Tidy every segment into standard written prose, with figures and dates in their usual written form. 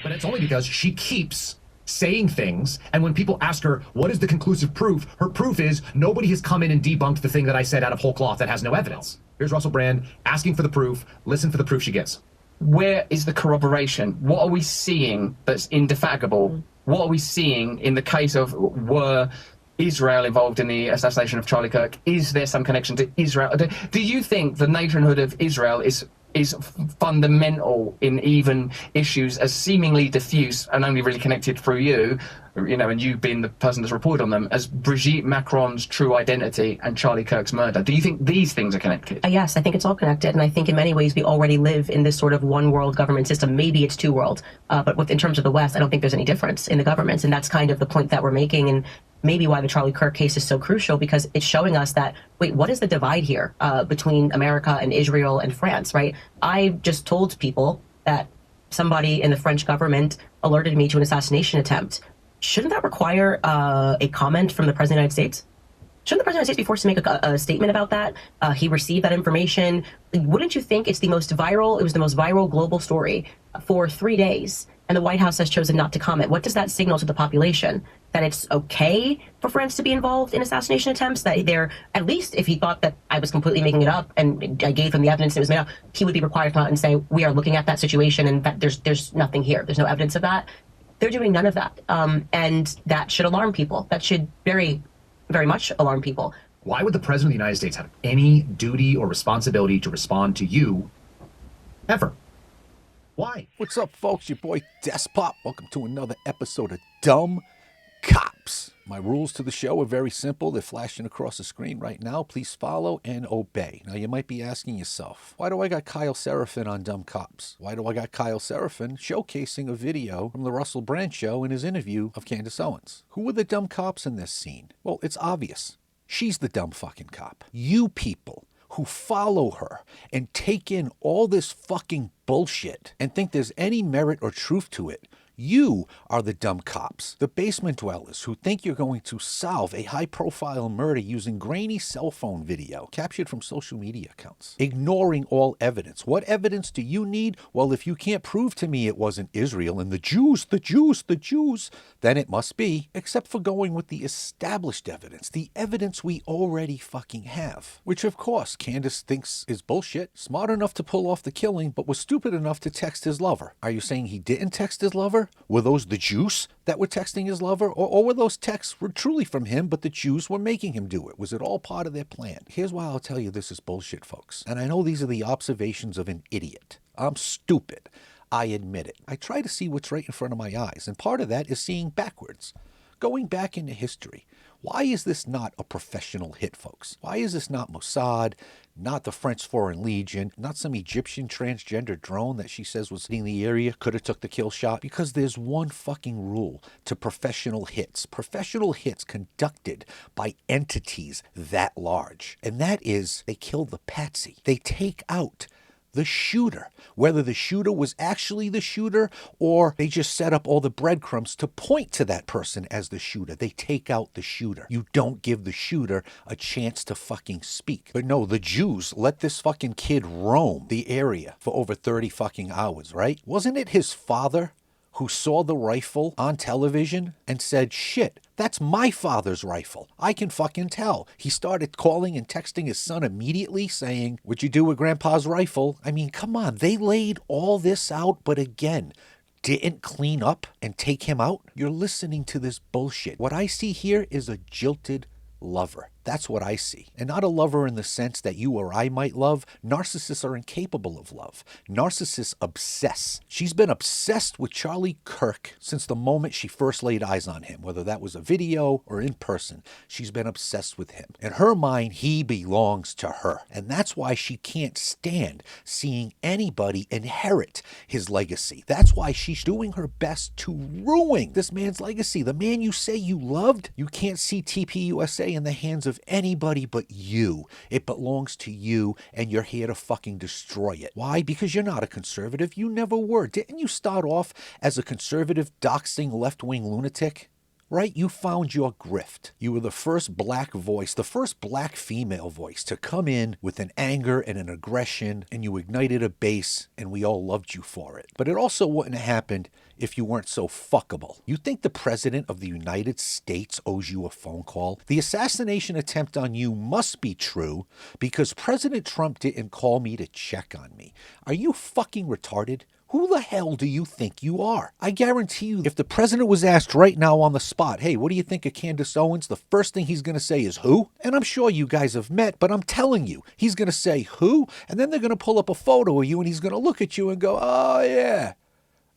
But it's only because she keeps saying things, and when people ask her, what is the conclusive proof? Her proof is, nobody has come in and debunked the thing that I said out of whole cloth that has no evidence. Here's Russell Brand asking for the proof. Listen for the proof she gives. Where is the corroboration? What are we seeing that's indefatigable? What are we seeing in the case of were Israel involved in the assassination of Charlie Kirk? Is there some connection to Israel? Do you think the nationhood of Israel is fundamental in even issues as seemingly diffuse and only really connected through you, and you being the person that's reported on them, as Brigitte Macron's true identity and Charlie Kirk's murder? Do you think these things are connected? Yes, I think it's all connected, and I think in many ways we already live in this sort of one world government system. Maybe it's two world, but in terms of the West, I don't think there's any difference in the governments, and that's kind of the point that we're making, and maybe why the Charlie Kirk case is so crucial, because it's showing us that, wait, what is the divide here between America and Israel and France, right? I just told people that somebody in the French government alerted me to an assassination attempt. Shouldn't that require a comment from the President of the United States? Shouldn't the President of the United States be forced to make a statement about that? He received that information. Wouldn't you think it was the most viral global story for 3 days, and the White House has chosen not to comment? What does that signal to the population? That it's okay for France to be involved in assassination attempts? That they're, at least if he thought that I was completely making it up and I gave him the evidence and it was made up, he would be required to come out and say, we are looking at that situation and that there's nothing here. There's no evidence of that. They're doing none of that. And that should alarm people. That should very, very much alarm people. Why would the President of the United States have any duty or responsibility to respond to you ever? Why? What's up, folks? Your boy Despot. Welcome to another episode of Dumb Cops. My rules to the show are very simple. They're flashing across the screen right now. Please follow and obey. Now, you might be asking yourself, why do I got Kyle Seraphin on Dumb Cops? Why do I got Kyle Seraphin showcasing a video from the Russell Brand Show in his interview of Candace Owens? Who are the dumb cops in this scene? Well, it's obvious. She's the dumb fucking cop. You people who follow her and take in all this fucking bullshit and think there's any merit or truth to it, you are the dumb cops, the basement dwellers who think you're going to solve a high-profile murder using grainy cell phone video captured from social media accounts, ignoring all evidence. What evidence do you need? Well, if you can't prove to me it wasn't Israel and the Jews, then it must be, except for going with the established evidence, the evidence we already fucking have, which of course Candace thinks is bullshit, smart enough to pull off the killing, but was stupid enough to text his lover. Are you saying he didn't text his lover? Were those the Jews that were texting his lover? Or were those texts were truly from him, but the Jews were making him do it? Was it all part of their plan? Here's why I'll tell you this is bullshit, folks. And I know these are the observations of an idiot. I'm stupid. I admit it. I try to see what's right in front of my eyes, and part of that is seeing backwards. Going back into history. Why is this not a professional hit, folks? Why is this not Mossad, not the French Foreign Legion, not some Egyptian transgender drone that she says was hitting the area, could have took the kill shot? Because there's one fucking rule to professional hits. Professional hits conducted by entities that large. And that is, they kill the patsy. They take out the shooter, whether the shooter was actually the shooter or they just set up all the breadcrumbs to point to that person as the shooter. They take out the shooter. You don't give the shooter a chance to fucking speak. But no, the Jews let this fucking kid roam the area for over 30 fucking hours, right? Wasn't it his father who saw the rifle on television and said, shit, that's my father's rifle. I can fucking tell. He started calling and texting his son immediately saying, what'd you do with grandpa's rifle? I mean, come on, they laid all this out, but again, didn't clean up and take him out? You're listening to this bullshit. What I see here is a jilted lover. That's what I see. And not a lover in the sense that you or I might love. Narcissists are incapable of love. Narcissists obsess. She's been obsessed with Charlie Kirk since the moment she first laid eyes on him, whether that was a video or in person. She's been obsessed with him. In her mind, he belongs to her. And that's why she can't stand seeing anybody inherit his legacy. That's why she's doing her best to ruin this man's legacy. The man you say you loved, you can't see TPUSA in the hands of anybody but you. It belongs to you, and you're here to fucking destroy it. Why? Because you're not a conservative. You never were. Didn't you start off as a conservative, doxing, left-wing lunatic? right? You found your grift. You were the first black voice, the first black female voice to come in with an anger and an aggression, and you ignited a base, and we all loved you for it. But it also wouldn't have happened if you weren't so fuckable. You think the President of the United States owes you a phone call? The assassination attempt on you must be true because President Trump didn't call me to check on me. Are you fucking retarded? Who the hell do you think you are? I guarantee you, if the president was asked right now on the spot, hey, what do you think of Candace Owens? The first thing he's going to say is who? And I'm sure you guys have met, but I'm telling you, he's going to say who? And then they're going to pull up a photo of you and he's going to look at you and go, oh yeah,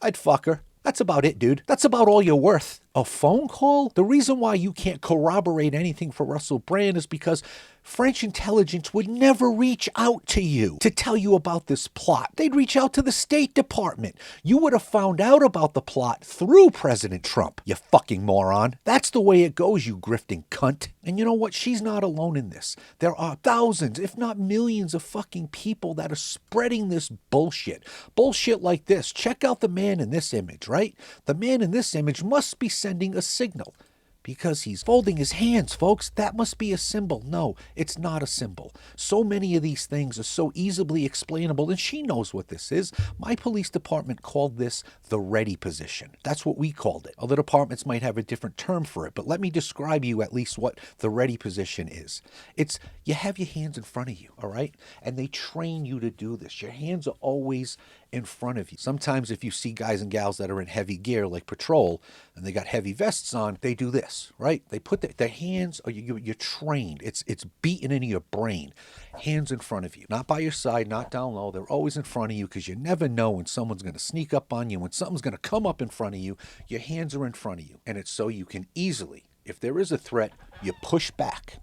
I'd fuck her. That's about it, dude. That's about all you're worth. A phone call? The reason why you can't corroborate anything for Russell Brand is because French intelligence would never reach out to you to tell you about this plot. They'd reach out to the State Department. You would have found out about the plot through President Trump, you fucking moron. That's the way it goes, you grifting cunt. And you know what? She's not alone in this. There are thousands, if not millions of fucking people that are spreading this bullshit. Bullshit like this. Check out the man in this image, right? The man in this image must be sending a signal. Because he's folding his hands, folks. That must be a symbol. No, it's not a symbol. So many of these things are so easily explainable, and she knows what this is. My police department called this the ready position. That's what we called it. Other departments might have a different term for it, but let me describe you at least what the ready position is. It's you have your hands in front of you, all right? And they train you to do this. Your hands are always in front of you. Sometimes if you see guys and gals that are in heavy gear like patrol and they got heavy vests on, they do this, right? They put their hands, or you're trained. It's beaten into your brain. Hands in front of you, not by your side, not down low. They're always in front of you because you never know when someone's going to sneak up on you, when something's going to come up in front of you. Your hands are in front of you. And it's so you can easily, if there is a threat, you push back.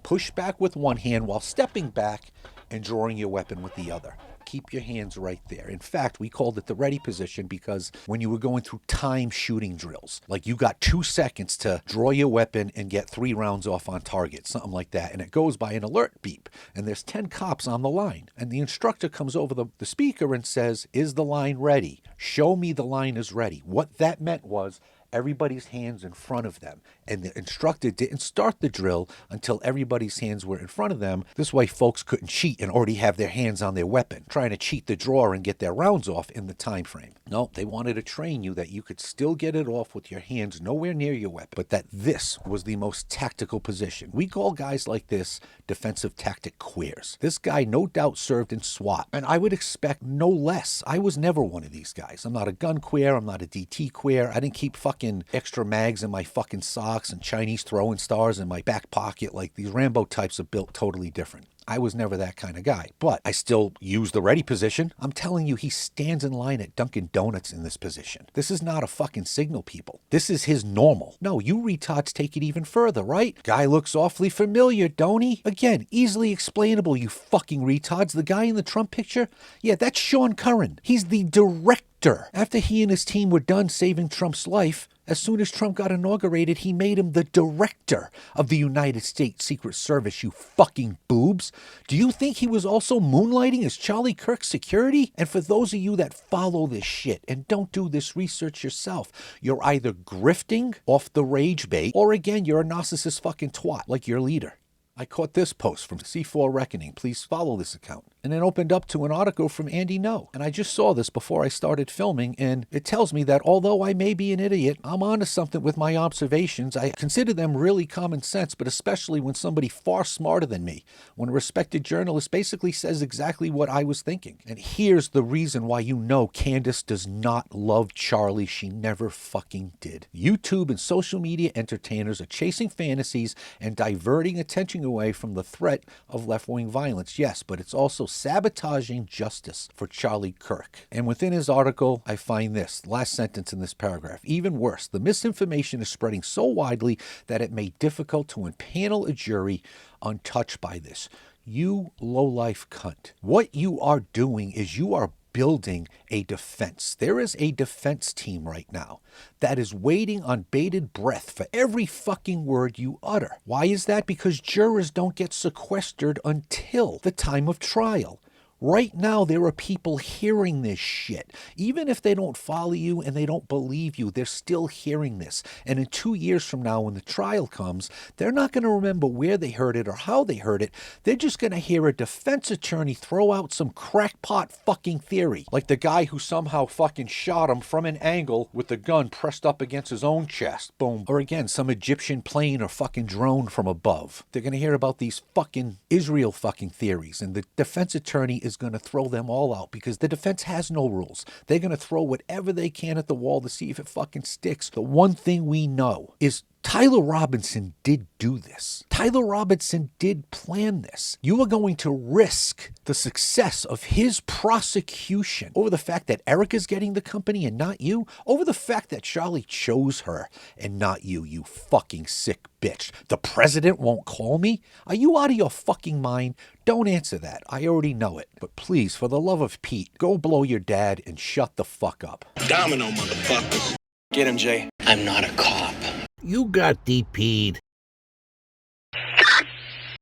Push back with one hand while stepping back and drawing your weapon with the other. Keep your hands right there. In fact, we called it the ready position because when you were going through time shooting drills, like you got 2 seconds to draw your weapon and get 3 rounds off on target, something like that. And it goes by an alert beep. And there's 10 cops on the line. And the instructor comes over the speaker and says, is the line ready? Show me the line is ready. What that meant was everybody's hands in front of them. And the instructor didn't start the drill until everybody's hands were in front of them. This way folks couldn't cheat and already have their hands on their weapon, trying to cheat the drawer and get their rounds off in the time frame. No, they wanted to train you that you could still get it off with your hands nowhere near your weapon, but that this was the most tactical position. We call guys like this defensive tactic queers. This guy no doubt served in SWAT, and I would expect no less. I was never one of these guys. I'm not a gun queer. I'm not a DT queer. I didn't keep fucking extra mags in my fucking socks and Chinese throwing stars in my back pocket. Like these Rambo types are built totally different. I was never that kind of guy, but I still use the ready position. I'm telling you, he stands in line at Dunkin' Donuts in this position. This is not a fucking signal, people. This is his normal. No, you retards take it even further, right? Guy looks awfully familiar, don't he? Again, easily explainable, you fucking retards. The guy in the Trump picture? Yeah, that's Sean Curran. He's the director. After he and his team were done saving Trump's life, as soon as Trump got inaugurated, he made him the director of the United States Secret Service, you fucking boobs. Do you think he was also moonlighting as Charlie Kirk's security? And for those of you that follow this shit and don't do this research yourself, you're either grifting off the rage bait, or again, you're a narcissist fucking twat like your leader. I caught this post from C4 Reckoning. Please follow this account. And it opened up to an article from Andy No. And I just saw this before I started filming, and it tells me that although I may be an idiot, I'm onto something with my observations. I consider them really common sense, but especially when somebody far smarter than me, when a respected journalist basically says exactly what I was thinking. And here's the reason why you know Candace does not love Charlie. She never fucking did. YouTube and social media entertainers are chasing fantasies and diverting attention away from the threat of left-wing violence. Yes, but it's also sabotaging justice for Charlie Kirk. And within his article, I find this last sentence in this paragraph. Even worse, the misinformation is spreading so widely that it may be difficult to impanel a jury untouched by this. You low-life cunt. What you are doing is you are building a defense. There is a defense team right now that is waiting on bated breath for every fucking word you utter. Why is that? Because jurors don't get sequestered until the time of trial. Right now, there are people hearing this shit. Even if they don't follow you and they don't believe you, they're still hearing this. And in 2 years from now, when the trial comes, they're not going to remember where they heard it or how they heard it. They're just going to hear a defense attorney throw out some crackpot fucking theory. Like the guy who somehow fucking shot him from an angle with the gun pressed up against his own chest. Boom. Or again, some Egyptian plane or fucking drone from above. They're going to hear about these fucking Israel fucking theories. And the defense attorney is going to throw them all out because the defense has no rules. They're going to throw whatever they can at the wall to see if it fucking sticks. The one thing we know is Tyler Robinson did do this. Tyler Robinson did plan this. You are going to risk the success of his prosecution over the fact that Erica's getting the company and not you, over the fact that Charlie chose her and not you, you fucking sick bitch. The president won't call me? Are you out of your fucking mind? Don't answer that. I already know it. But please, for the love of Pete, go blow your dad and shut the fuck up. Domino, motherfuckers. Get him, Jay. I'm not a cop. You got DP'd.